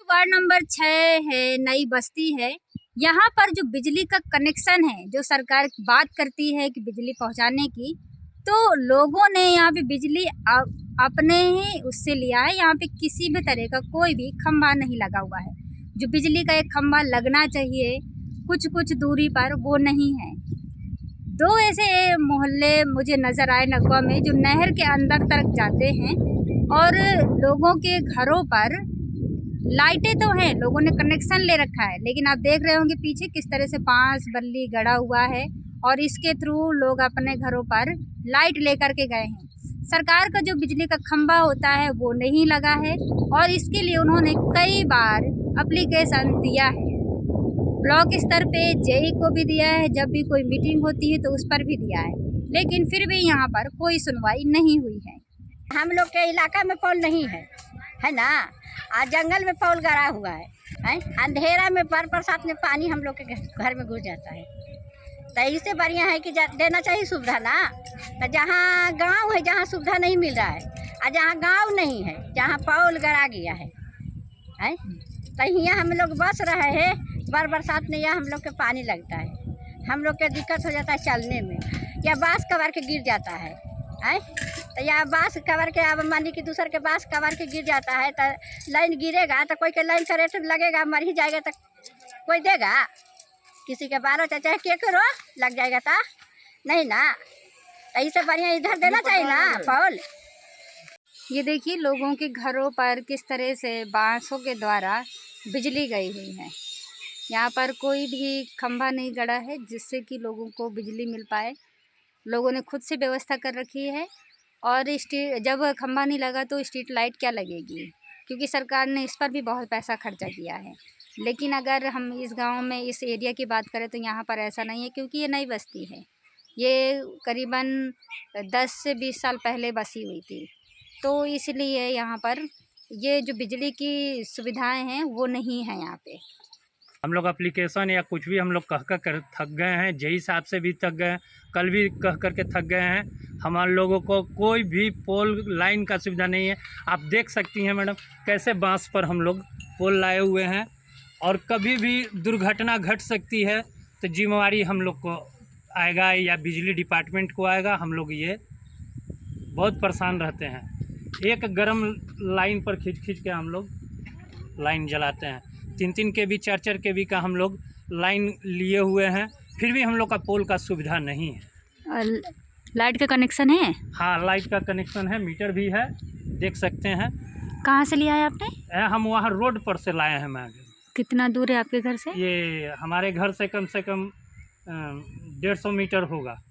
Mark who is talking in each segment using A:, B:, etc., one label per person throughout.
A: Ward number 6 है, नई बस्ती है। यहाँ पर जो बिजली का कनेक्शन है, जो सरकार बात करती है कि बिजली पहुँचाने की, तो लोगों ने यहाँ पे बिजली अपने ही उससे लिया है। यहाँ पे किसी भी तरह का कोई भी खंभा नहीं लगा हुआ है। जो बिजली का एक खंभा लगना चाहिए कुछ दूरी पर, वो नहीं है। दो ऐसे मोहल्ले मुझे नज़र आए नगवा में, जो नहर के अंदर तक जाते हैं और लोगों के घरों पर लाइटें तो हैं, लोगों ने कनेक्शन ले रखा है, लेकिन आप देख रहे होंगे पीछे किस तरह से बांस बल्ली गड़ा हुआ है और इसके थ्रू लोग अपने घरों पर लाइट लेकर के गए हैं। सरकार का जो बिजली का खंभा होता है वो नहीं लगा है और इसके लिए उन्होंने कई बार एप्लीकेशन दिया है। ब्लॉक स्तर पे जेई को भी दिया है, जब भी कोई मीटिंग होती है तो उस पर भी दिया है, लेकिन फिर भी यहाँ पर कोई सुनवाई नहीं हुई है।
B: हम लोग के इलाका में पोल नहीं है ना, आज जंगल में पोल गड़ा हुआ है। अंधेरा में बरसात में पानी हम लोग के घर में घुस जाता है। तो इससे बढ़िया है कि देना चाहिए सुविधा ना। तो जहाँ गांव है, जहाँ सुविधा नहीं मिल रहा है, और जहाँ गांव नहीं है, जहाँ पोल गड़ा गया है तो यहाँ हम लोग बस रहे हैं। बरसात में यहाँ हम लोग के पानी लगता है, हम लोग के दिक्कत हो जाता है चलने में, या बांस कवर के गिर जाता है। तो या बांस कवर के, अब मान ली कि दूसर के बांस कवर के गिर जाता है तो लाइन गिरेगा तो कोई के लाइन करेंट लगेगा, मर ही जाएगा तो कोई देगा? किसी के 12 चाहे के करो लग जाएगा तो नहीं ना। तो इससे बढ़िया इधर देना चाहिए ना पोल।
A: ये देखिए लोगों के घरों पर किस तरह से बांसों के द्वारा बिजली गई हुई है। यहाँ पर कोई भी खंभा नहीं गड़ा है जिससे कि लोगों को बिजली मिल पाए। लोगों ने खुद से व्यवस्था कर रखी है और जब खंभा नहीं लगा तो स्ट्रीट लाइट क्या लगेगी, क्योंकि सरकार ने इस पर भी बहुत पैसा खर्चा किया है। लेकिन अगर हम इस गांव में इस एरिया की बात करें तो यहाँ पर ऐसा नहीं है, क्योंकि ये नई बस्ती है। ये करीबन 10 से 20 साल पहले बसी हुई थी, तो इसलिए यहाँ पर ये जो बिजली की सुविधाएं हैं वो नहीं है यहाँ पे।
C: हम लोग एप्लीकेशन या कुछ भी हम लोग कह कर थक गए हैं, जेई साहब से भी थक गए हैं, कल भी कह कर के थक गए हैं। हमारे लोगों को कोई भी पोल लाइन का सुविधा नहीं है। आप देख सकती हैं मैडम कैसे बांस पर हम लोग पोल लाए हुए हैं, और कभी भी दुर्घटना घट सकती है तो जिम्मेवारी हम लोग को आएगा या बिजली डिपार्टमेंट को आएगा। हम लोग ये बहुत परेशान रहते हैं। एक गर्म लाइन पर खींच के हम लोग लाइन जलाते हैं। 3 के भी 4 के भी का हम लोग लाइन लिए हुए हैं, फिर भी हम लोग का पोल का सुविधा नहीं है।
A: लाइट का कनेक्शन है?
C: हाँ, लाइट का कनेक्शन है, मीटर भी है, देख सकते हैं।
A: कहाँ से लिया है आपने?
C: हम वहाँ रोड पर से लाए हैं मैम।
A: कितना दूर है आपके घर से?
C: ये हमारे घर से कम 150 मीटर होगा।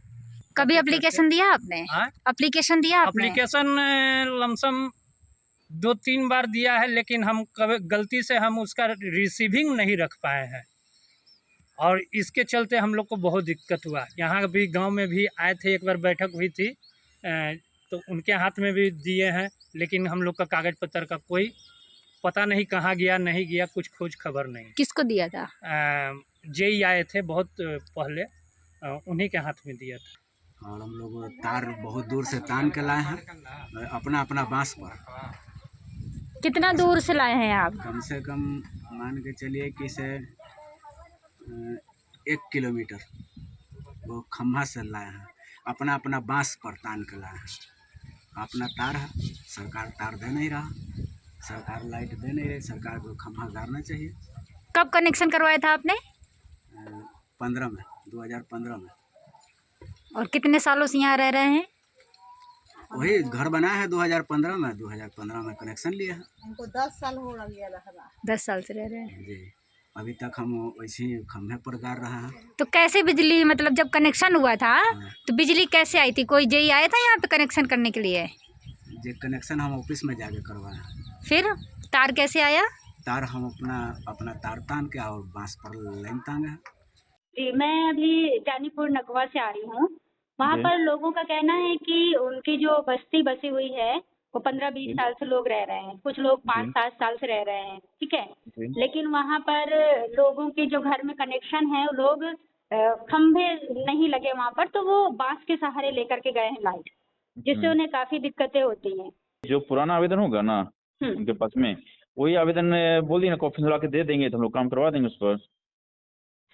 A: कभी एप्लीकेशन दिया आपने? एप्लीकेशन दिया आपने?
C: एप्लीकेशन लमसम 2-3 बार दिया है, लेकिन हम कभी गलती से हम उसका रिसीविंग नहीं रख पाए हैं, और इसके चलते हम लोग को बहुत दिक्कत हुआ। यहाँ भी गांव में भी आए थे, एक बार बैठक हुई थी तो उनके हाथ में भी दिए हैं, लेकिन हम लोग का कागज पत्र का कोई पता नहीं कहाँ गया नहीं गया, कुछ खोज खबर नहीं।
A: किसको दिया था?
C: जेई आए थे बहुत पहले, उन्हीं के हाथ में दिया था।
D: और हम लोग तार बहुत दूर से तान के लाए हैं, अपना अपना बांस पर।
A: कितना दूर से लाए हैं आप?
D: कम से कम मान के चलिए कि से 1 किलोमीटर वो खम्भा से लाए हैं, अपना अपना बांस पर तान के लाए हैं। अपना तार है, सरकार तार दे नहीं रहा, सरकार लाइट दे नहीं रही, सरकार को खम्भा गाड़ना चाहिए।
A: कब कनेक्शन करवाया था आपने?
D: 2015 में।
A: और कितने सालों से यहाँ रह रहे हैं?
D: वही घर बनाया है 2015 में, 2015 में कनेक्शन लिया है।
B: हमको 10 साल हो गया।
A: 10 साल से रह रहे हैं
D: जी। अभी तक हम वैसे ही खम्भे पर गाड़ रहे हैं।
A: तो कैसे बिजली, मतलब जब कनेक्शन हुआ था तो बिजली कैसे आई थी? कोई जेई आया था यहाँ पे कनेक्शन करने के लिए?
D: जो कनेक्शन हम ऑफिस में जाके करवाए।
A: फिर तार कैसे आया?
D: तार हम अपना तार तान के और बांस पर लाइन तांगे।
E: जी, मैं अभी जानीपुर नगवा से आ रही हूँ। वहाँ पर लोगों का कहना है कि उनकी जो बस्ती बसी हुई है वो 15-20 साल से लोग रह रहे हैं, कुछ लोग 5-7 साल से रह रहे हैं, ठीक है। लेकिन वहाँ पर लोगों के जो घर में कनेक्शन है, लोग खंभे नहीं लगे वहाँ पर, तो वो बांस के सहारे लेकर के गए हैं लाइट, जिससे उन्हें काफी दिक्कतें होती हैं।
F: जो पुराना आवेदन होगा ना उनके पास में, वही आवेदन बोल दिए ना, कॉपी ला के दे देंगे तो हम लोग काम करवा देंगे उस पर।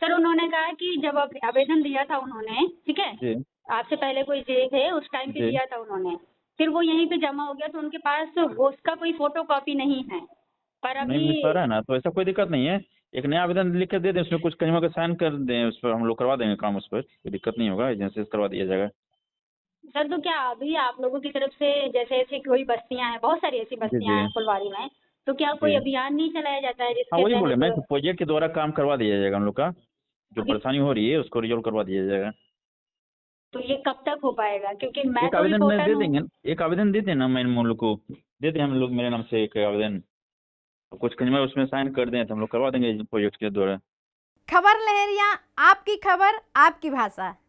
E: सर उन्होंने कहा कि जब आवेदन दिया था उन्होंने, ठीक है,
F: जी
E: आपसे पहले कोई जे थे उस टाइम पे
F: जी।
E: दिया था उन्होंने, फिर वो यहीं पे जमा हो गया तो उनके पास उसका कोई फोटो कॉपी नहीं है। पर
F: नहीं मिल
E: अभी
F: पा रहा है ना, तो ऐसा कोई दिक्कत नहीं है, एक नया आवेदन लिख कर दे दें, उसमें कुछ कहीं साइन कर दें, उस पर हम लोग करवा देंगे काम, उस पर कोई दिक्कत नहीं होगा, एजेंसी से करवा दिया जाएगा।
E: सर तो क्या अभी आप लोगों की तरफ से जैसे ऐसी कोई बस्तियां हैं, बहुत सारी ऐसी बस्तियां
F: जी।
E: हैं फुलवारी में, तो क्या कोई
F: जी।
E: अभियान नहीं चलाया जाता है
F: हाँ
E: जिसके
F: वही बोले मैं,
E: तहत?
F: प्रोजेक्ट के द्वारा काम करवा दिया जाएगा हम लोग का, जो
E: अभी-
F: परेशानी हो रही है उसको रिजोल्व करवा दिया जाएगा।
E: तो ये कब तक हो पाएगा? क्योंकि मैं
F: एक
E: तो
F: आवेदन में
E: रिपोर्टर
F: दे
E: हूँ।
F: देंगे, एक आवेदन दे देना, मैं हम लोग को दे दें, हम लोग मेरे नाम से एक आवेदन, कुछ कंज्यूमर उसमें साइन कर दें तो हम लोग करवा देंगे प्रोजेक्ट के द्वारा।
G: खबर लहरिया, आपकी खबर आपकी भाषा।